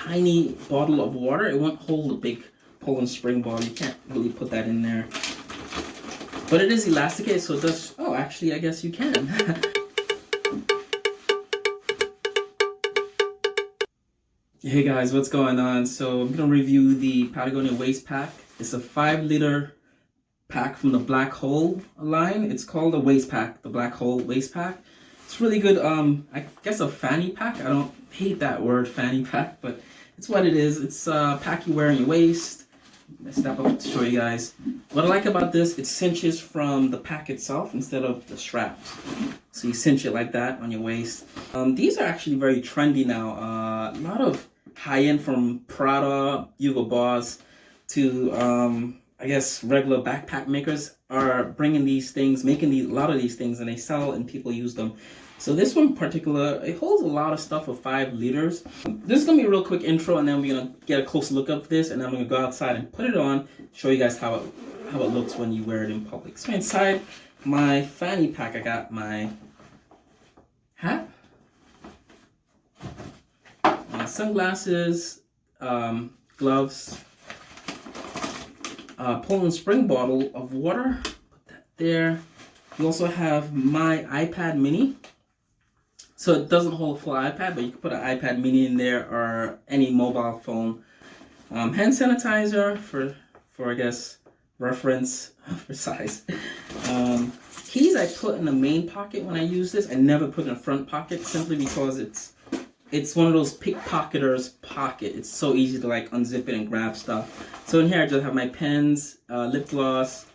tiny bottle of water, it won't hold a big Poland spring bottle. You can't really put that in there. But it is elasticated, so it does... Oh, actually, I guess you can. Hey guys, what's going on? So I'm going to review the Patagonia waist pack. It's a 5-liter pack from the Black Hole line. It's called a waist pack, the Black Hole waist pack. It's really good. I guess a fanny pack. I don't hate that word, fanny pack, but it's what it is. It's a pack you wear on your waist. Let's step up to show you guys. What I like about this, it cinches from the pack itself instead of the straps. So you cinch it like that on your waist. These are actually very trendy now. A lot of high-end, from Prada, Hugo Boss to I guess regular backpack makers are bringing these things, making a lot of these things, and they sell and people use them. So this one in particular, it holds a lot of stuff for 5 liters. This is going to be a real quick intro, and then we're going to get a closer look at this, and then I'm going to go outside and put it on, show you guys how it looks when you wear it in public. So inside my fanny pack, I got my hat, my sunglasses, gloves, Poland spring bottle of water, put that there. You also have my iPad mini. So it doesn't hold a full iPad, but you can put an iPad mini in there or any mobile phone. Hand sanitizer for I guess reference for size. Keys I put in the main pocket when I use this. I never put in the front pocket simply because it's one of those pickpocketers pocket. It's so easy to like unzip it and grab stuff. So in here I just have my pens, lip gloss,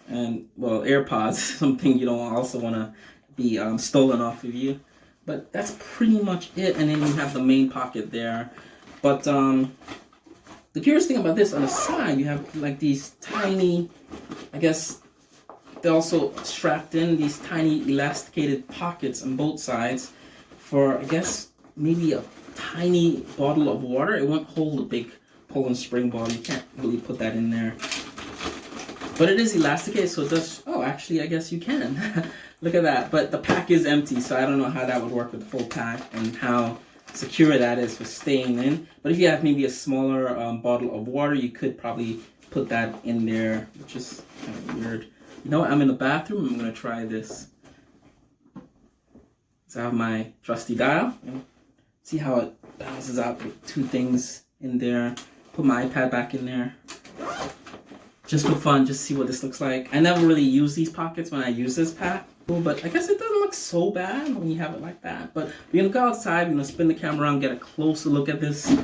and well, AirPods, something you don't also want to be stolen off of you. But that's pretty much it. And then you have the main pocket there. But the curious thing about this, on the side you have like these tiny, I guess they're also strapped in, these tiny elasticated pockets on both sides for, I guess, maybe a tiny bottle of water. It won't hold a big Poland spring bottle. You can't really put that in there. But it is elasticated, so it does... Oh, actually, I guess you can. Look at that. But the pack is empty, so I don't know how that would work with the full pack and how secure that is for staying in. But if you have maybe a smaller bottle of water, you could probably put that in there, which is kind of weird. You know what? I'm in the bathroom. I'm going to try this. So I have my trusty dial. See how it balances out with 2 things in there. Put my iPad back in there. Just for fun, just see what this looks like. I never really use these pockets when I use this pack. But I guess it doesn't look so bad when you have it like that. But we're going to go outside, we're going to spin the camera around, get a closer look at this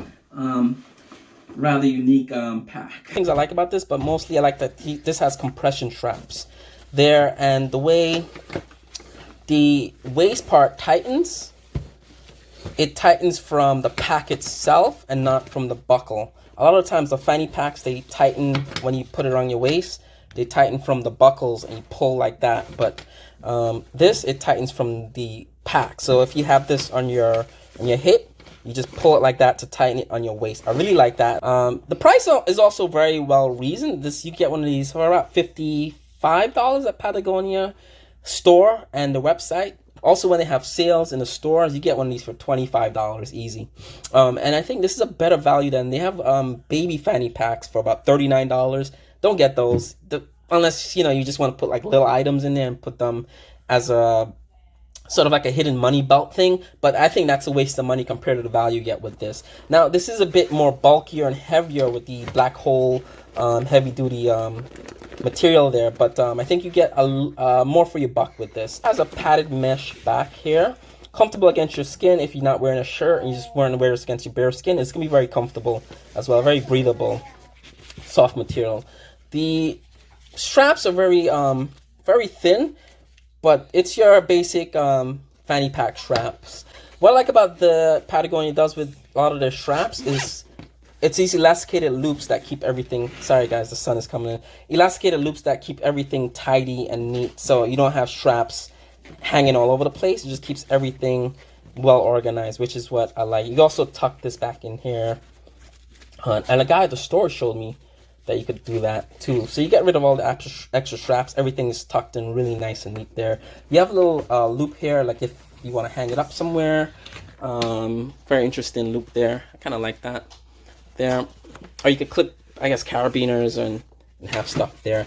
rather unique pack. Things I like about this, but mostly I like that this has compression straps there. And the way the waist part tightens, it tightens from the pack itself and not from the buckle. A lot of times the fanny packs, they tighten when you put it on your waist. They tighten from the buckles and you pull like that. But this, it tightens from the pack. So if you have this on your hip, you just pull it like that to tighten it on your waist. I really like that. The price is also very well reasoned. You get one of these for about $55 at Patagonia store and the website. Also, when they have sales in the stores, you get one of these for $25 easy. And I think this is a better value than they have baby fanny packs for about $39. Don't get those unless, you know, you just want to put like little items in there and put them as a sort of like a hidden money belt thing. But I think that's a waste of money compared to the value you get with this. Now, this is a bit more bulkier and heavier with the Black Hole heavy duty material there, but I think you get more for your buck with this. It has a padded mesh back here, comfortable against your skin. If you're not wearing a shirt and you're just wearing this against your bare skin, it's gonna be very comfortable as well. Very breathable, soft material. The straps are very very thin, but it's your basic fanny pack straps. What I like about the Patagonia does with a lot of their straps is it's these elasticated loops that keep everything... Sorry guys, the sun is coming in. Elasticated loops that keep everything tidy and neat, so you don't have straps hanging all over the place. It just keeps everything well organized, which is what I like. You also tuck this back in here. And a guy at the store showed me that you could do that too. So you get rid of all the extra straps. Everything is tucked in really nice and neat there. You have a little loop here, like if you want to hang it up somewhere. Very interesting loop there. I kind of like that. there. Or you could clip, I guess, carabiners and have stuff there.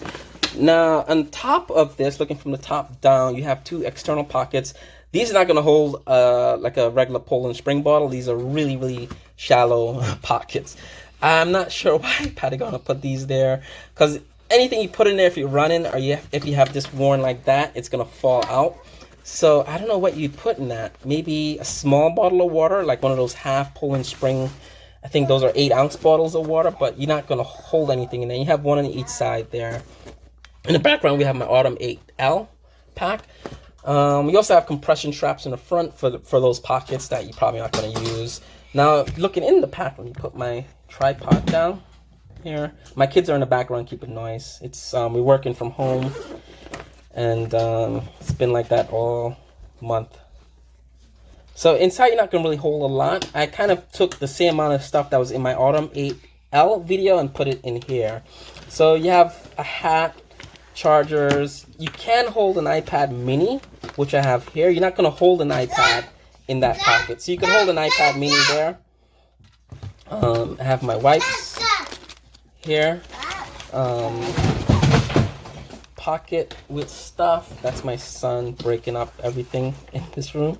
Now, on top of this, looking from the top down, you have two external pockets. These are not going to hold like a regular Poland Spring bottle. These are really, really shallow pockets. I'm not sure why Patagonia put these there, because anything you put in there, if you're running or if you have this worn like that, it's going to fall out. So I don't know what you'd put in that. Maybe a small bottle of water, like one of those half Poland Spring. I think those are 8-ounce bottles of water, but you're not going to hold anything in there. You have one on each side there. In the background, we have my Autumn 8L pack. We also have compression straps in the front for those pockets that you're probably not going to use. Now, looking in the pack, let me put my tripod down here. My kids are in the background keeping noise. It's we're working from home, and it's been like that all month. So inside, you're not going to really hold a lot. I kind of took the same amount of stuff that was in my Autumn 8L video and put it in here. So you have a hat, chargers. You can hold an iPad mini, which I have here. You're not going to hold an iPad in that pocket. So you can hold an iPad mini there. I have my wipes here. Pocket with stuff. That's my son breaking up everything in this room.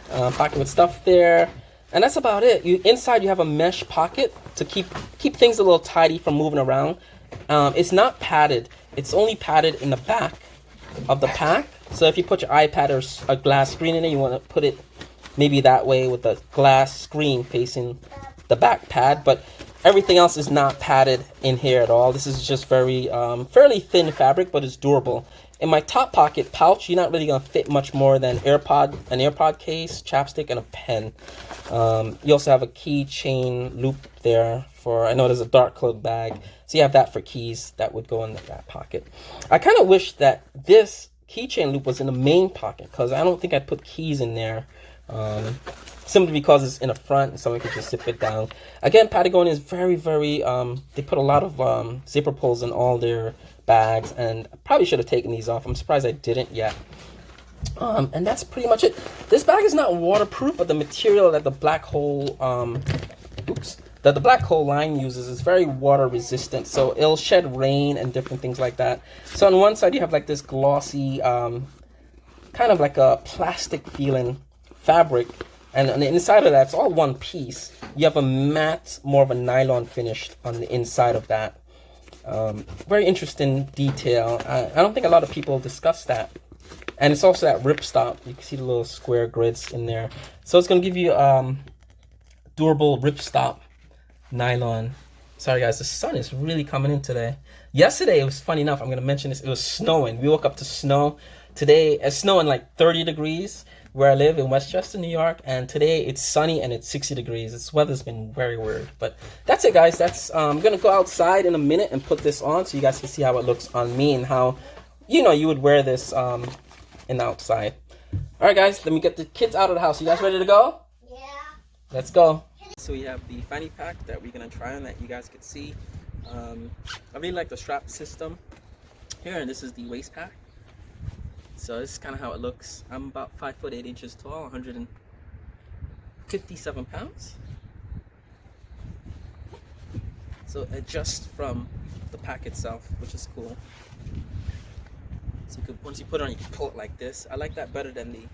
Pocket with stuff there. And that's about it. Inside you have a mesh pocket to keep things a little tidy from moving around. It's not padded. It's only padded in the back of the pack. So if you put your iPad or a glass screen in it, you want to put it maybe that way with the glass screen facing the back pad. But everything else is not padded in here at all. This is just very fairly thin fabric, but it's durable. In my top pocket pouch, you're not really going to fit much more than an AirPod case, chapstick, and a pen. You also have a keychain loop there for, I know there's a dark cloak bag. So you have that for keys that would go in that pocket. I kind of wish that this keychain loop was in the main pocket, because I don't think I'd put keys in there. Simply because it's in the front and someone could just zip it down. Again, Patagonia is very, very, they put a lot of zipper pulls in all their bags, and I probably should have taken these off. I'm surprised I didn't yet. And that's pretty much it. This bag is not waterproof, but the material that the Black Hole, the Black Hole line uses is very water resistant, so it'll shed rain and different things like that. So on one side you have like this glossy, kind of like a plastic feeling fabric, and on the inside of that, it's all one piece. You have a matte, more of a nylon finish on the inside of that. Very interesting detail. I don't think a lot of people discuss that. And it's also that ripstop. You can see the little square grids in there. So it's going to give you durable ripstop nylon. Sorry guys, the sun is really coming in today. Yesterday, it was funny enough, I'm going to mention this, it was snowing. We woke up to snow. Today, it's snowing like 30 degrees where I live in Westchester, New York. And today, it's sunny and it's 60 degrees. This weather's been very weird. But that's it, guys. That's I'm going to go outside in a minute and put this on so you guys can see how it looks on me and how, you would wear this in the outside. All right, guys, let me get the kids out of the house. You guys ready to go? Yeah. Let's go. So we have the fanny pack that we're going to try on that you guys can see. I really like the strap system here, and this is the waist pack. So this is kind of how it looks. I'm about 5 foot 8 inches tall, 157 pounds. So it adjusts from the pack itself, which is cool. So you could, once you put it on, you can pull it like this. I like that better than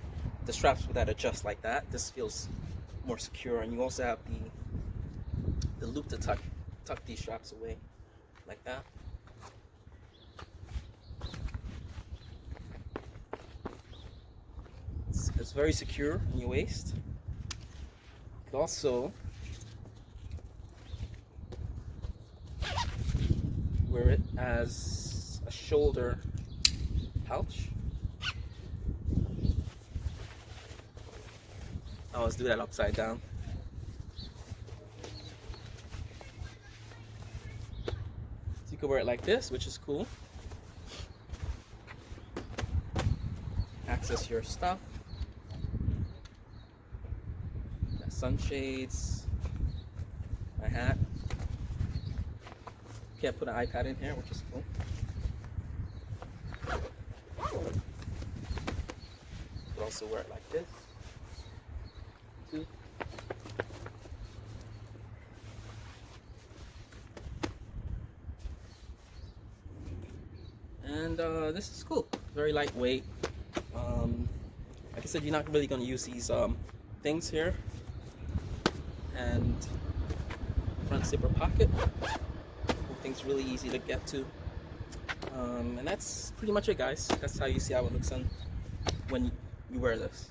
the straps that adjust like that. This feels more secure, and you also have the loop to tuck these straps away like that. It's very secure in your waist. You can also wear it as a shoulder pouch. I always do that upside down. So you can wear it like this, which is cool. Access your stuff. Got sunshades, my hat. Can't put an iPad in here, which is cool. You can also wear it like this. And this is cool, very lightweight. Like I said, you're not really going to use these things here. And front zipper pocket, everything's really easy to get to. And that's pretty much it, guys. That's how you see how it looks on when you wear this.